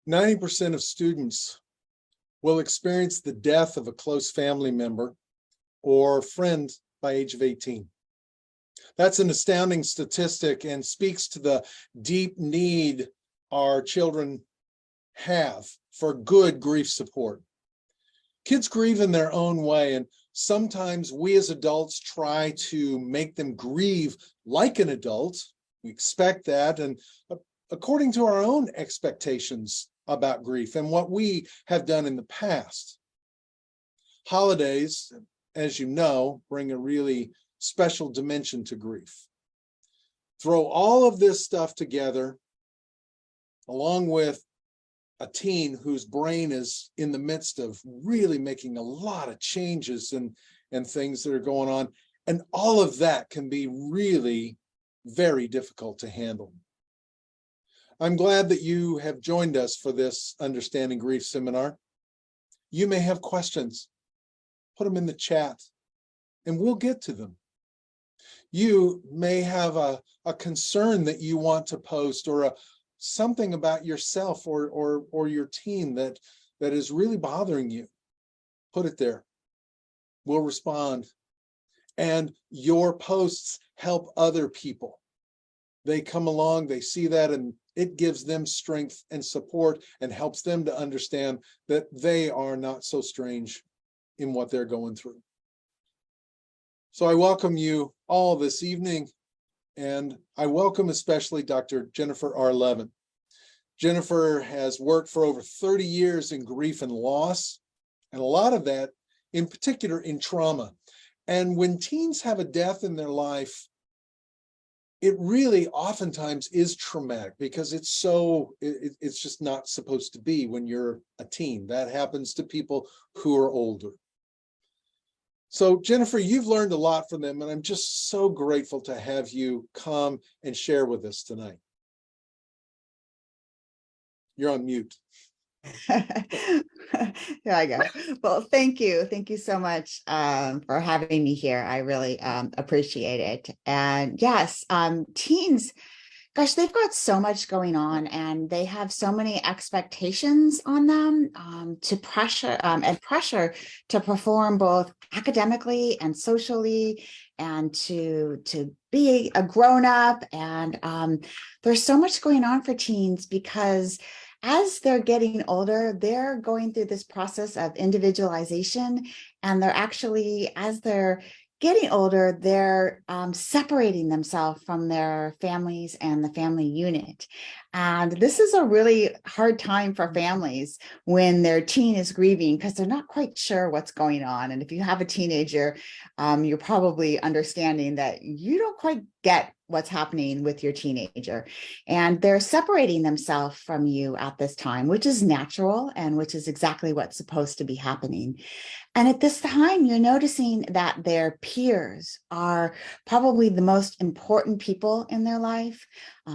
90% of students will experience the death of a close family member or friend by age of 18. That's an astounding statistic and speaks to the deep need our children have for good grief support. Kids grieve in their own way, and sometimes we as adults try to make them grieve like an adult. We expect that, and according to our own expectations about grief and what we have done in the past. Holidays, as you know, bring a really special dimension to grief. Throw all of this stuff together, along with a teen whose brain is in the midst of really making a lot of changes and things that are going on. And all of that can be really very difficult to handle. I'm glad that you have joined us for this Understanding Grief seminar. You may have questions. Put them in the chat and we'll get to them. You may have a concern that you want to post, or something about yourself or your teen that is really bothering you. Put it there. We'll respond. And your posts help other people. They come along, they see that, and it gives them strength and support and helps them to understand that they are not so strange in what they're going through. So I welcome you all this evening, and I welcome especially Dr. Jennifer R. Levin. Jennifer has worked for over 30 years in grief and loss, and a lot of that in particular in trauma. And when teens have a death in their life, it really oftentimes is traumatic because it's just not supposed to be when you're a teen. That happens to people who are older. So Jennifer, you've learned a lot from them, and I'm just so grateful to have you come and share with us tonight. You're on mute. Here I go. Well, thank you. Thank you so much for having me here. I really appreciate it. And yes, teens, gosh, they've got so much going on, and they have so many expectations on them to pressure to perform both academically and socially, and to be a grown-up. And there's so much going on for teens because as they're getting older, they're going through this process of individualization, and they're actually, as they're getting older, they're separating themselves from their families and the family unit. And this is a really hard time for families when their teen is grieving because they're not quite sure what's going on. And if you have a teenager, you're probably understanding that you don't quite get what's happening with your teenager. And they're separating themselves from you at this time, which is natural and which is exactly what's supposed to be happening. And at this time, you're noticing that their peers are probably the most important people in their life.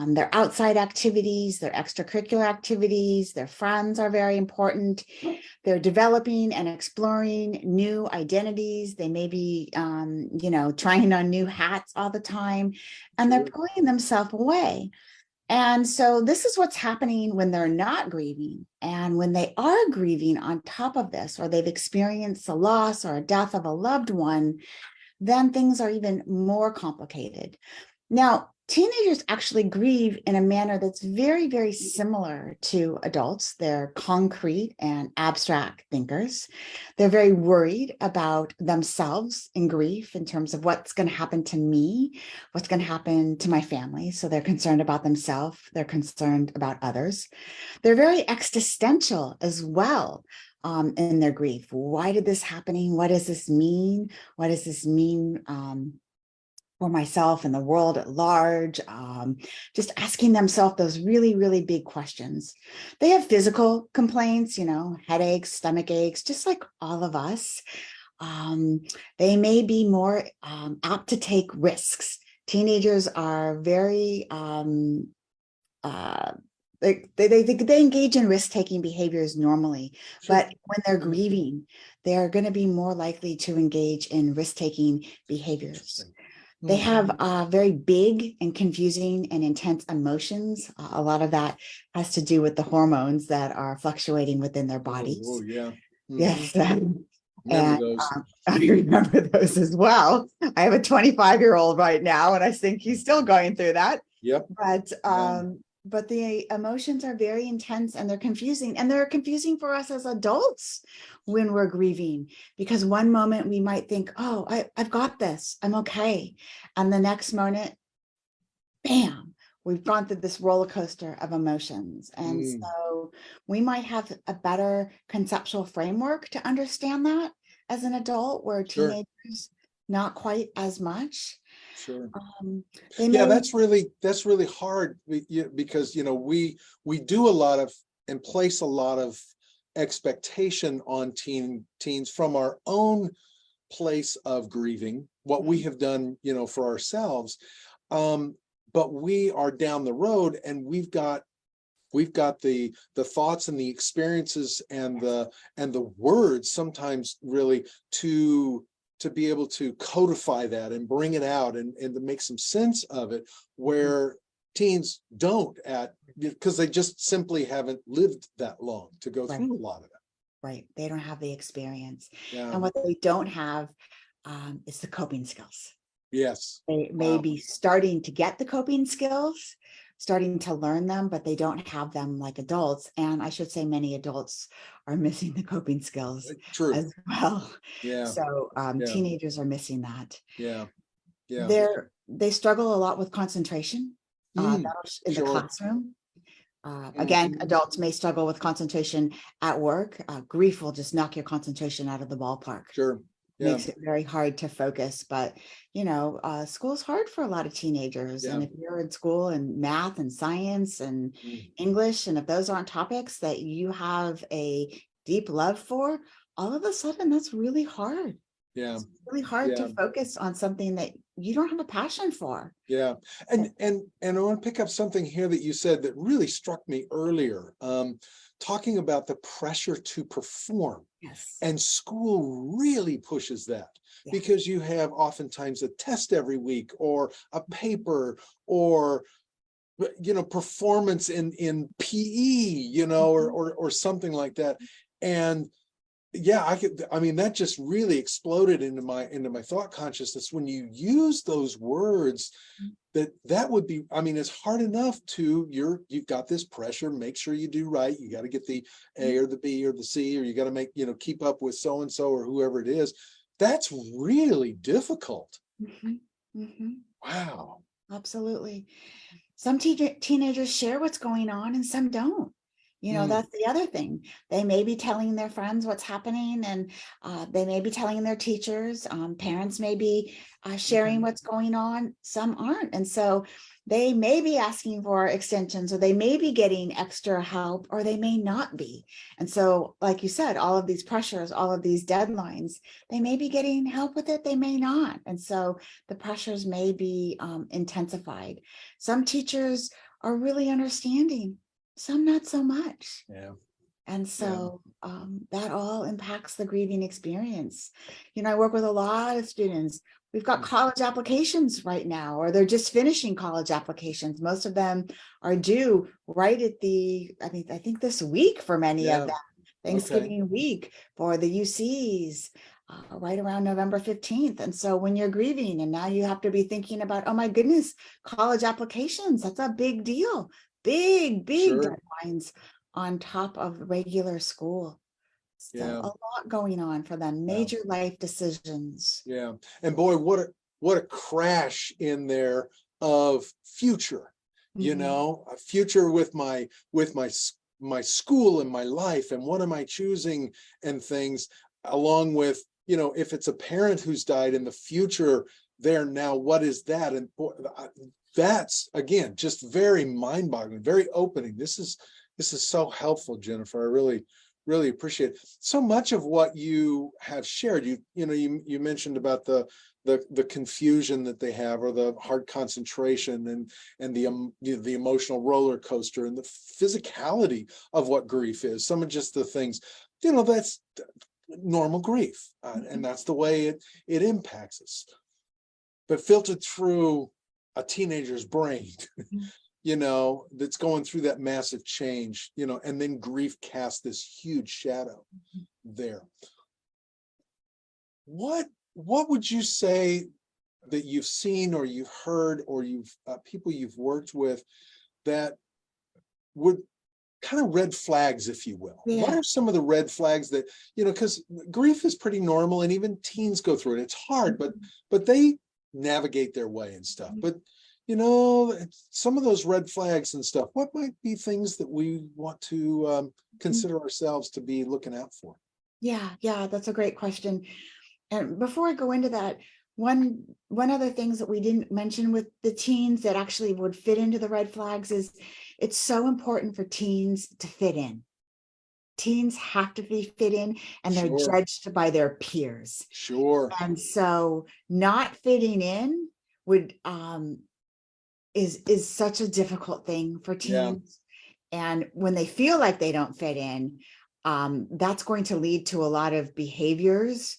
Their outside activities, their extracurricular activities, their friends are very important. They're developing and exploring new identities. They may be, trying on new hats all the time, and they're pulling themselves away. And so this is what's happening when they're not grieving. And when they are grieving on top of this, or they've experienced a loss or a death of a loved one, then things are even more complicated. Now, teenagers actually grieve in a manner that's very, very similar to adults. They're concrete and abstract thinkers. They're very worried about themselves in grief in terms of what's going to happen to me, what's going to happen to my family. So they're concerned about themselves. They're concerned about others. They're very existential as well. In their grief. Why did this happen? What does this mean? What does this mean for myself and the world at large? Just asking themselves those really, really big questions. They have physical complaints, headaches, stomach aches, just like all of us. They may be more apt to take risks. Teenagers are very they engage in risk-taking behaviors normally, but when they're grieving, they're going to be more likely to engage in risk-taking behaviors. They have very big and confusing and intense emotions. A lot of that has to do with the hormones that are fluctuating within their bodies. Oh, yeah. Yes. Remember And those. I remember those as well. I have a 25-year-old right now, and I think he's still going through that. Yep. But the emotions are very intense and they're confusing. And they're confusing for us as adults when we're grieving, because one moment we might think, oh, I've got this, I'm okay. And the next moment, bam, we've gone through this roller coaster of emotions. And so we might have a better conceptual framework to understand that as an adult, where Sure. teenagers, not quite as much. Sure. They Yeah, may, that's really hard because, we do a lot of and place a lot of expectation on teens from our own place of grieving, what we have done, for ourselves. But we are down the road and we've got the thoughts and the experiences and the words sometimes really to be able to codify that and bring it out and to make some sense of it, where teens don't, because they just simply haven't lived that long to go through a lot of it. Right. They don't have the experience. Yeah. And what they don't have is the coping skills. Yes. They may be starting to get the coping skills, starting to learn them, but they don't have them like adults. And I should say many adults are missing the coping skills as well. Yeah. So teenagers are missing that. Yeah. They struggle a lot with concentration in the classroom. Again, adults may struggle with concentration at work. Grief will just knock your concentration out of the ballpark. Sure. Yeah. Makes it very hard to focus. But, school's hard for a lot of teenagers. And if you're in school and math and science and English, and if those aren't topics that you have a deep love for, all of a sudden that's really hard. Yeah. It's really hard to focus on something that you don't have a passion for. Yeah. And I want to pick up something here that you said that really struck me earlier, talking about the pressure to perform. Yes. And school really pushes that because you have oftentimes a test every week or a paper or performance in PE, or something like that. And that just really exploded into my thought consciousness when you use those words. That would be, it's hard enough you've got this pressure, make sure you do right. You got to get the A or the B or the C, or you got to keep up with so-and-so or whoever it is. That's really difficult. Wow. Absolutely. Some teenagers share what's going on and some don't. That's the other thing. They may be telling their friends what's happening, and they may be telling their teachers. Parents may be sharing what's going on. Some aren't. And so they may be asking for extensions, or they may be getting extra help, or they may not be. And so, like you said, all of these pressures, all of these deadlines, they may be getting help with it, they may not. And so the pressures may be intensified. Some teachers are really understanding, some not so much. Yeah. And so that all impacts the grieving experience. I work with a lot of students. We've got college applications right now, or they're just finishing college applications. Most of them are due right at I think this week for many of them, Thanksgiving week for the UCs, right around November 15th. And so when you're grieving and now you have to be thinking about, oh my goodness, college applications, that's a big deal. Big deadlines on top of regular school. So a lot going on for them, major life decisions. Yeah. And boy, what a crash in there of future, a future with my school and my life, and what am I choosing and things, along with, if it's a parent who's died in the future there now, what is that? And boy, that's, again, just very mind-boggling, very opening. This is so helpful, Jennifer. I really appreciate it. So much of what you have shared, you mentioned about the confusion that they have, or the hard concentration, and the emotional roller coaster, and the physicality of what grief is. Some of just the things, that's normal grief, and that's the way it impacts us. but filtered through a teenager's brain, that's going through that massive change, and then grief casts this huge shadow there. What would you say that you've seen or you've heard or you've people you've worked with that would kind of red flags, if you will? Yeah. What are some of the red flags that, because grief is pretty normal and even teens go through it. It's hard, but they navigate their way and stuff. But some of those red flags and stuff, what might be things that we want to consider ourselves to be looking out for? Yeah, that's a great question. And before I go into that, one other things that we didn't mention with the teens that actually would fit into the red flags is it's so important for teens to fit in. Teens have to fit in, and they're judged by their peers. Sure. And so not fitting in is such a difficult thing for teens. Yeah. And when they feel like they don't fit in, that's going to lead to a lot of behaviors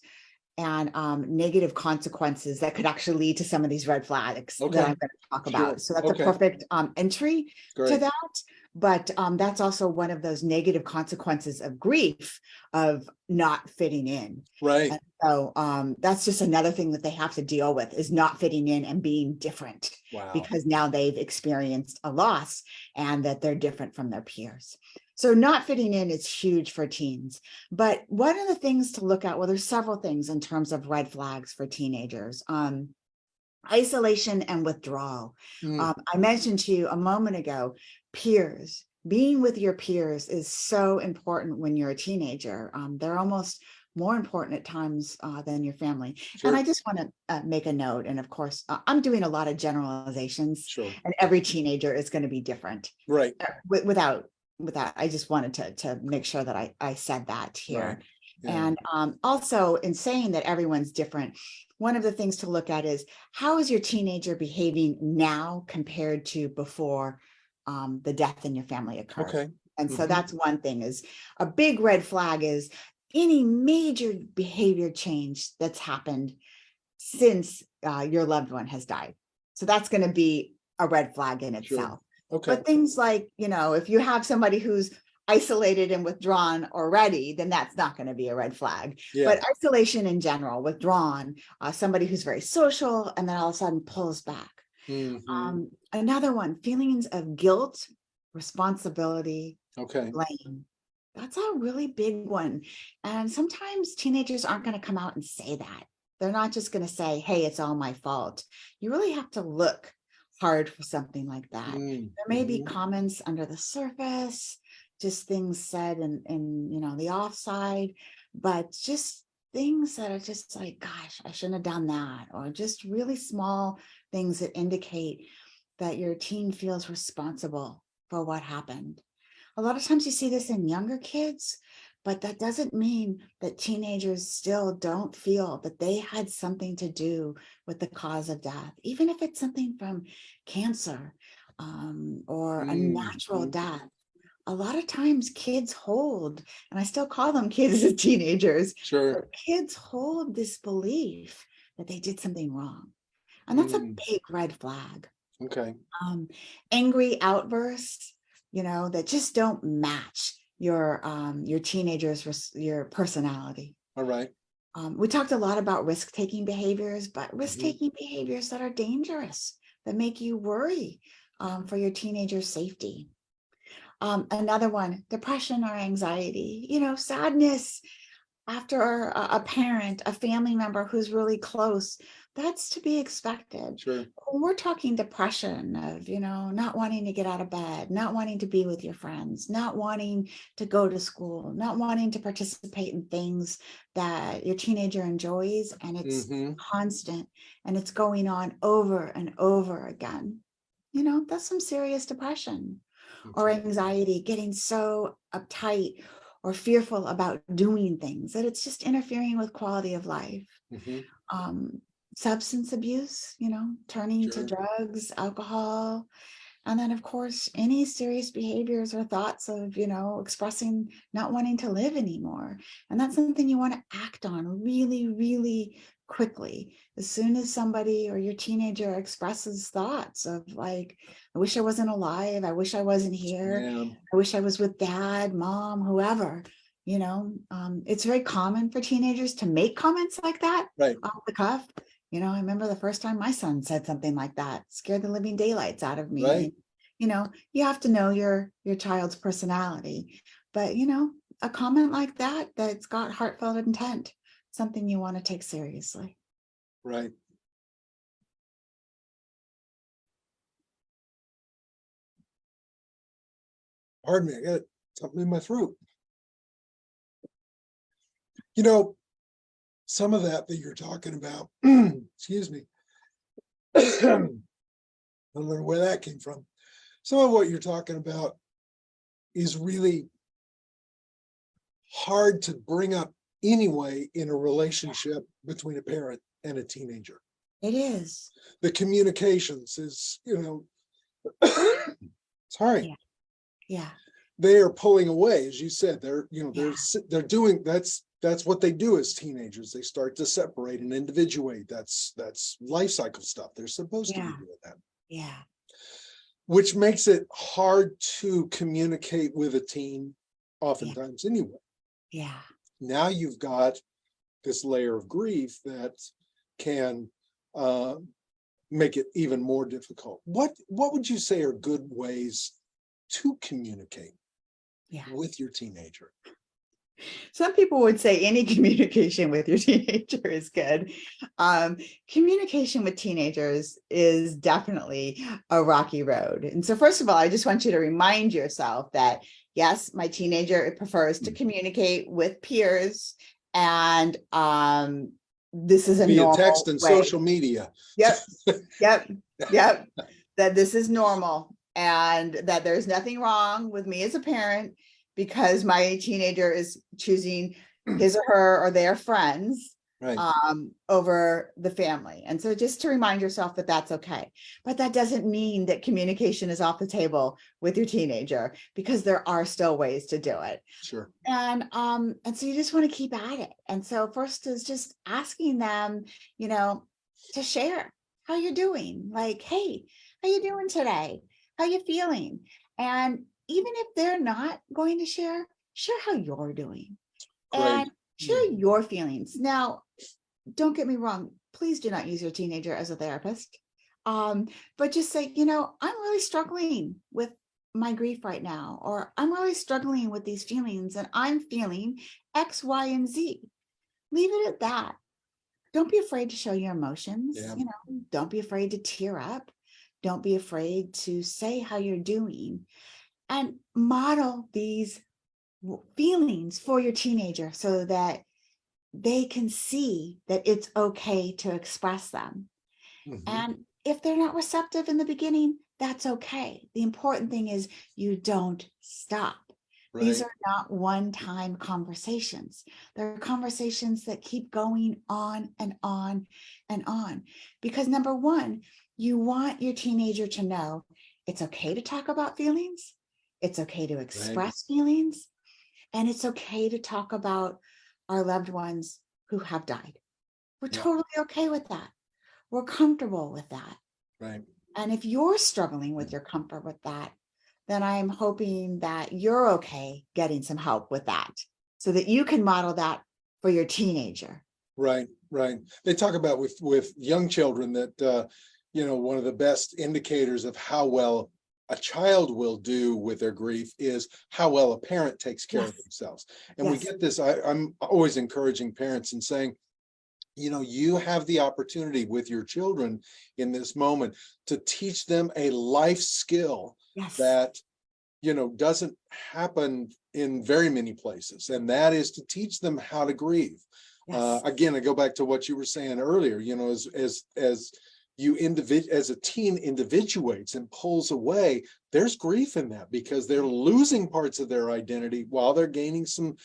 and negative consequences that could actually lead to some of these red flags that I'm going to talk about. So that's a perfect entry to that. But that's also one of those negative consequences of grief, of not fitting in. Right. And so that's just another thing that they have to deal with, is not fitting in and being different. Wow. Because now they've experienced a loss and that they're different from their peers. So not fitting in is huge for teens. But one of the things to look at, well, there's several things in terms of red flags for teenagers. Isolation and withdrawal. I mentioned to you a moment ago, peers. Being with your peers is so important when you're a teenager. They're almost more important at times than your family. Sure. And I just want to make a note. And of course, I'm doing a lot of generalizations. Sure. And every teenager is going to be different. Right. Without, I just wanted to make sure that I said that here. Right. Yeah. And also, in saying that everyone's different, one of the things to look at is, how is your teenager behaving now compared to before the death in your family occurred? Okay. And so that's one thing. Is a big red flag is any major behavior change that's happened since your loved one has died. So that's going to be a red flag in itself. Sure. Okay. But things like, if you have somebody who's isolated and withdrawn already, then that's not going to be a red flag. Yeah. But isolation in general, withdrawn, somebody who's very social and then all of a sudden pulls back. Mm-hmm. Another one, feelings of guilt, responsibility, blame. That's a really big one. And sometimes teenagers aren't going to come out and say that. They're not just going to say, hey, it's all my fault. You really have to look hard for something like that. There may be comments under the surface, just things said in the offside, but just things that are just like, gosh, I shouldn't have done that, or just really small things that indicate that your teen feels responsible for what happened. A lot of times you see this in younger kids, but that doesn't mean that teenagers still don't feel that they had something to do with the cause of death, even if it's something from cancer or a natural death. A lot of times kids hold, and I still call them kids as teenagers, but kids hold this belief that they did something wrong. And that's a big red flag. Okay. Angry outbursts, that just don't match your teenager's your personality. All right. We talked a lot about risk-taking behaviors, but risk-taking behaviors that are dangerous, that make you worry for your teenager's safety. Another one, depression or anxiety, sadness after a parent, a family member who's really close. That's to be expected. Sure. When we're talking depression of, not wanting to get out of bed, not wanting to be with your friends, not wanting to go to school, not wanting to participate in things that your teenager enjoys, and it's constant and it's going on over and over again. That's some serious depression. Or anxiety, getting so uptight or fearful about doing things that it's just interfering with quality of life. Substance abuse, turning to drugs, alcohol. And then, of course, any serious behaviors or thoughts of, expressing not wanting to live anymore. And that's something you want to act on really, really quickly. As soon as somebody or your teenager expresses thoughts of like, I wish I wasn't alive, I wish I wasn't here, Yeah. I wish I was with dad, mom, whoever, it's very common for teenagers to make comments like that Right. off the cuff. I remember the first time my son said something like that, scared the living daylights out of me. Right. You have to know your child's personality, but a comment like that that's got heartfelt intent, something you want to take seriously. Right. Pardon me, I got something in my throat. Some of that you're talking about, excuse me, I don't know where that came from. Some of what you're talking about is really hard to bring up anyway in a relationship between a parent and a teenager. It is. The communications is, sorry. Yeah. They are pulling away, as you said. They're Yeah. they're doing that's what they do as teenagers. They start to separate and individuate. That's life cycle stuff. They're supposed to be Yeah. doing that. Yeah. Which makes it hard to communicate with a teen oftentimes anyway. Yeah. Now you've got this layer of grief that can make it even more difficult. What would you say are good ways to communicate with your teenager? Some people would say any communication with your teenager is good. Communication with teenagers is definitely a rocky road. And so first of all, I just want you to remind yourself that, yes, my teenager prefers to communicate with peers, and this is a via normal text and way. social media. Yep. That this is normal, and that there's nothing wrong with me as a parent because my teenager is choosing his or her or their friends Right. Over the family. And so just to remind yourself that that's okay. But that doesn't mean that communication is off the table with your teenager, because there are still ways to do it. Sure. And so you just want to keep at it. And so first is just asking them, to share how you're doing. Like, hey, how you doing today? How you feeling? And even if they're not going to share how you're doing. And share your feelings. Now, don't get me wrong, please do not use your teenager as a therapist. But just say, I'm really struggling with my grief right now, or I'm really struggling with these feelings and I'm feeling X, Y, and Z. Leave it at that. Don't be afraid to show your emotions. Don't be afraid to tear up. Don't be afraid to say how you're doing, and model these feelings for your teenager so that they can see that it's okay to express them. Mm-hmm. And if they're not receptive in the beginning, that's okay. The important thing is you don't stop. Right. These are not one-time conversations. They're conversations that keep going on and on and on. Because number one, you want your teenager to know it's okay to talk about feelings. It's okay to express feelings. And it's okay to talk about our loved ones who have died. We're totally okay with that. We're comfortable with that. Right. And if you're struggling with your comfort with that, then I'm hoping that you're okay getting some help with that so that you can model that for your teenager. Right. They talk about with young children that, one of the best indicators of how well a child will do with their grief is how well a parent takes care of themselves. And we get this, I'm always encouraging parents and saying, you have the opportunity with your children in this moment to teach them a life skill that, doesn't happen in very many places. And that is to teach them how to grieve. Again, I go back to what you were saying earlier, as a teen individuates and pulls away, there's grief in that because they're losing parts of their identity while they're gaining some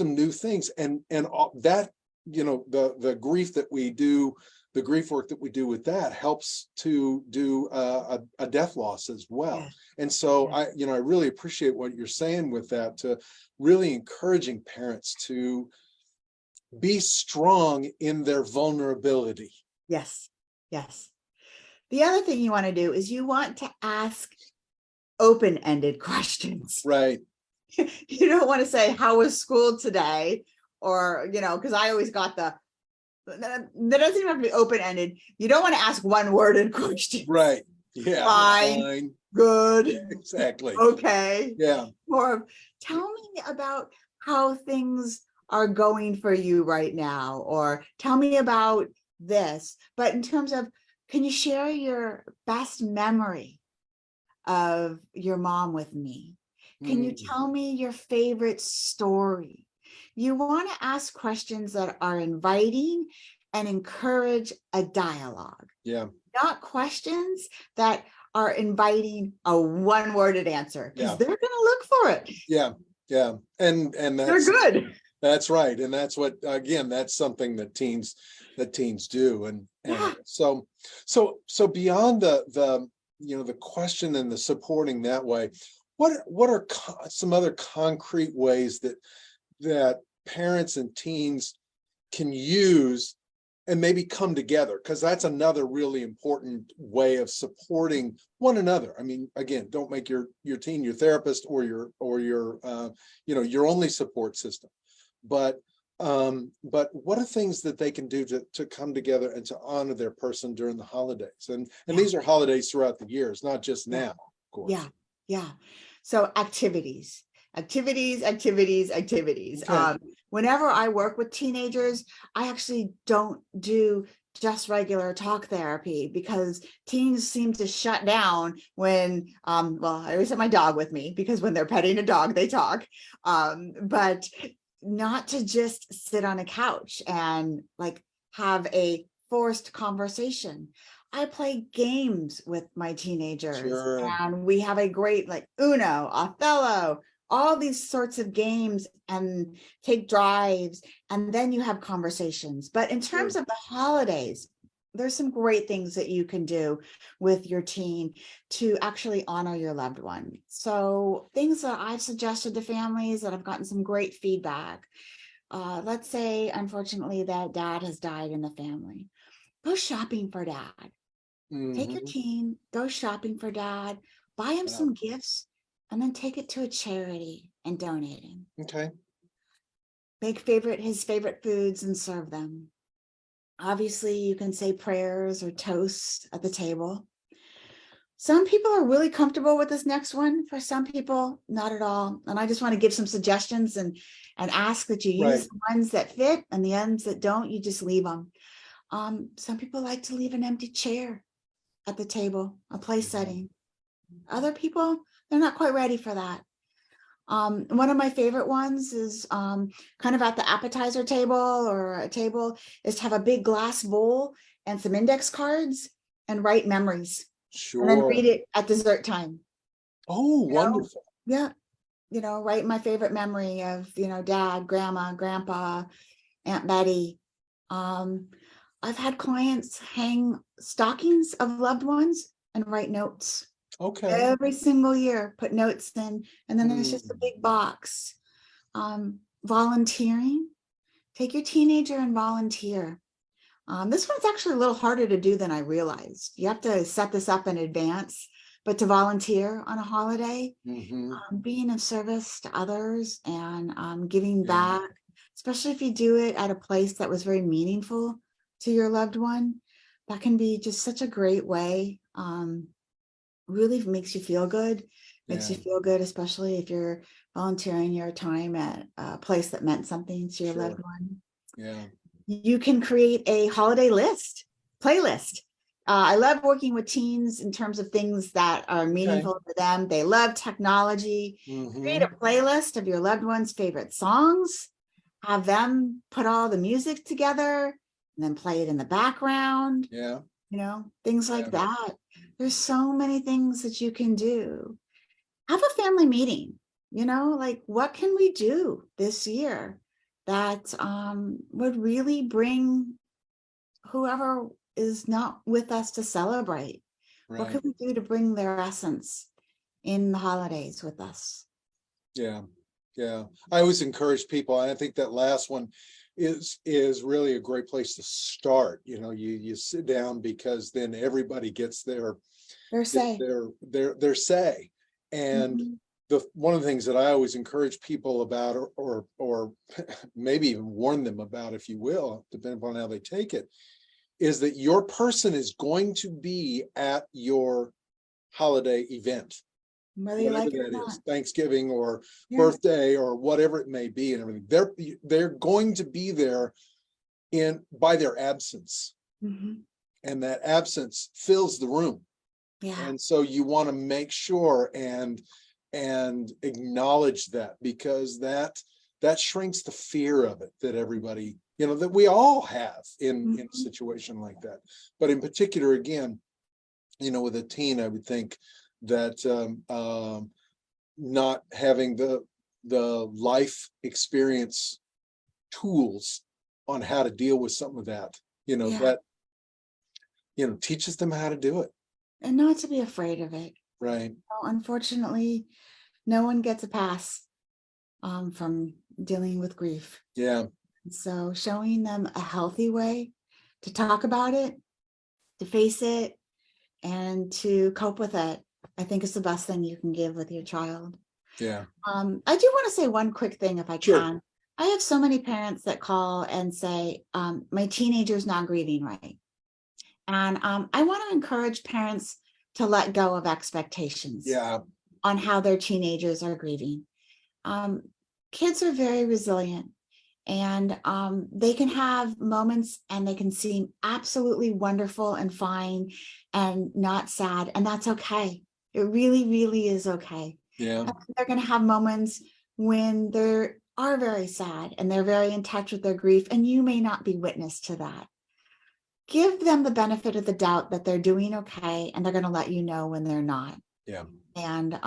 new things. And that, the grief that we do, the grief work that we do with that helps to do a death loss as well. And so I really appreciate what you're saying with that, to really encouraging parents to be strong in their vulnerability. Yes. Yes. The other thing you want to do is you want to ask open-ended questions. Right. You don't want to say, how was school today? Or, because I always got that doesn't even have to be open-ended. You don't want to ask one-worded questions. Right. Yeah. Fine. Good. Exactly. Okay. Yeah. Or tell me about how things are going for you right now, or tell me about this. But in terms of, can you share your best memory of your mom with me? Can you tell me your favorite story? You want to ask questions that are inviting and encourage a dialogue. Yeah. Not questions that are inviting a one-worded answer, because they're going to look for it. Yeah. Yeah. And They're good. That's right. And that's what, again, that's something that teens do. And so beyond the question and the supporting that way, what are some other concrete ways that parents and teens can use and maybe come together? Because that's another really important way of supporting one another. I mean, again, don't make your teen your therapist or your your only support system. But what are things that they can do to come together and to honor their person during the holidays? And these are holidays throughout the years, not just now, of course. Yeah. So activities. Okay. Whenever I work with teenagers, I actually don't do just regular talk therapy, because teens seem to shut down when, well, I always have my dog with me, because when they're petting a dog, they talk. But not to just sit on a couch and like have a forced conversation. I play games with my teenagers, Sure. and we have a great, like, Uno, Othello, all these sorts of games, and take drives, and then you have conversations. But in terms of the holidays, there's some great things that you can do with your teen to actually honor your loved one. So things that I've suggested to families that I've gotten some great feedback. Let's say, unfortunately, that dad has died in the family. Go shopping for dad. Take your teen, go shopping for dad, buy him some gifts, and then take it to a charity and donate him. Okay. Make his favorite foods and serve them. Obviously, you can say prayers or toasts at the table. Some people are really comfortable with this next one. For some people, not at all. And I just want to give some suggestions and ask that you use the ones that fit, and the ones that don't, you just leave them. Some people like to leave an empty chair at the table, a place setting. Other people, they're not quite ready for that. One of my favorite ones is kind of at the appetizer table or a table, is to have a big glass bowl and some index cards and write memories. Sure. And then read it at dessert time. Oh, wonderful. Yeah. Write my favorite memory of, dad, grandma, grandpa, Aunt Betty. I've had clients hang stockings of loved ones and write notes. Okay. Every single year, put notes in, and then there's just a big box. Volunteering. Take your teenager and volunteer. This one's actually a little harder to do than I realized. You have to set this up in advance, but to volunteer on a holiday, being of service to others and giving back, especially if you do it at a place that was very meaningful to your loved one, that can be just such a great way. Really makes you feel good. Makes you feel good, especially if you're volunteering your time at a place that meant something to your loved one. Yeah. You can create a holiday playlist. I love working with teens in terms of things that are meaningful to them. They love technology. Create a playlist of your loved one's favorite songs. Have them put all the music together and then play it in the background. Yeah. Things like that. There's so many things that you can do. Have a family meeting, like, what can we do this year that would really bring whoever is not with us to celebrate? What can we do to bring their essence in the holidays with us? Yeah. I always encourage people, and I think that last one is really a great place to start. You sit down, because then everybody gets They're their safe. their say. And Mhm. one of the things that I always encourage people about, or maybe even warn them about, if you will, depending upon how they take it, is that your person is going to be at your holiday event, Whether you whatever like it or that not. is, Thanksgiving or Yeah. birthday or whatever it may be, and everything. They're going to be there by their absence, Mhm. and that absence fills the room. Yeah. And so you want to make sure and acknowledge that, because that shrinks the fear of it that everybody, that we all have in a Mhm. situation like that. But in particular, again, with a teen, I would think that not having the life experience tools on how to deal with some of that, Yeah. that teaches them how to do it. And not to be afraid of it. Right. Unfortunately, no one gets a pass from dealing with grief. Yeah. So showing them a healthy way to talk about it, to face it, and to cope with it, I think is the best thing you can give with your child. Yeah. I do want to say one quick thing, if I Sure. can. I have so many parents that call and say, my teenager's not grieving right. And I want to encourage parents to let go of expectations Yeah. on how their teenagers are grieving. Kids are very resilient, and they can have moments and they can seem absolutely wonderful and fine and not sad, and that's okay. It really, really is okay. Yeah. They're going to have moments when they are very sad and they're very in touch with their grief, and you may not be witness to that. Give them the benefit of the doubt that they're doing okay, and they're going to let you know when they're not. Yeah. And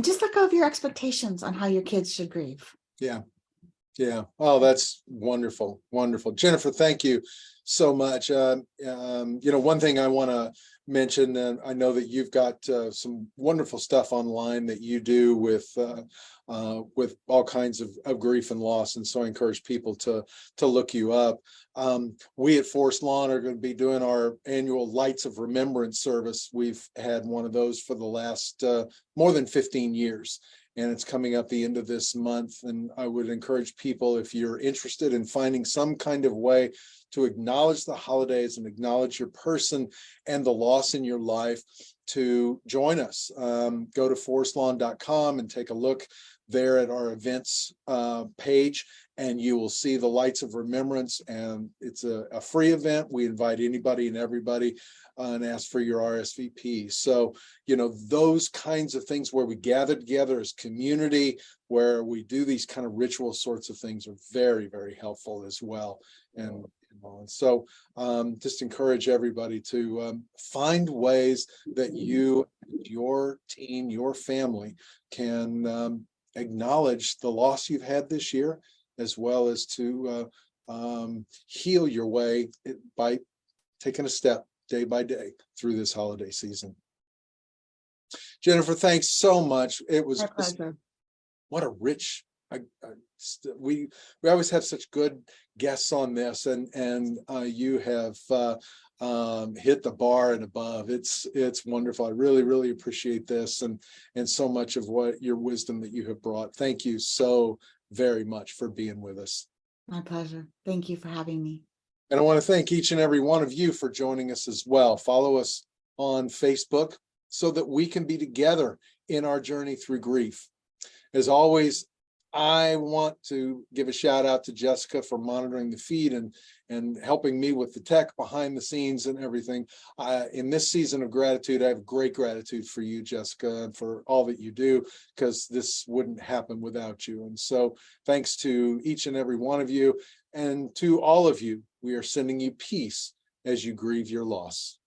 just let go of your expectations on how your kids should grieve. Yeah. Yeah. Oh, that's wonderful. Wonderful. Jennifer, thank you so much. One thing I want to mention, and I know that you've got some wonderful stuff online that you do with all kinds of grief and loss. And so I encourage people to look you up. We at Forest Lawn are going to be doing our annual Lights of Remembrance service. We've had one of those for the last more than 15 years. And it's coming up the end of this month. And I would encourage people, if you're interested in finding some kind of way to acknowledge the holidays and acknowledge your person and the loss in your life, to join us. Go to forestlawn.com and take a look there at our events page, and you will see the Lights of Remembrance. And it's a free event. We invite anybody and everybody and ask for your RSVP. So, those kinds of things where we gather together as community, where we do these kind of ritual sorts of things, are very, very helpful as well. And so just encourage everybody to find ways that you, your teen, your family can acknowledge the loss you've had this year, as well as to heal your way by taking a step day by day through this holiday season. Jennifer, thanks so much. It was My pleasure. What a rich. We always have such good guests on this, and you have hit the bar and above. It's wonderful. I really, really appreciate this, and so much of what your wisdom that you have brought. Thank you so very much for being with us. My pleasure. Thank you for having me. And I want to thank each and every one of you for joining us as well. Follow us on Facebook so that we can be together in our journey through grief. As always, I want to give a shout out to Jessica for monitoring the feed and helping me with the tech behind the scenes and everything. In this season of gratitude, I have great gratitude for you, Jessica, and for all that you do, because this wouldn't happen without you. And so thanks to each and every one of you, and to all of you, we are sending you peace as you grieve your loss.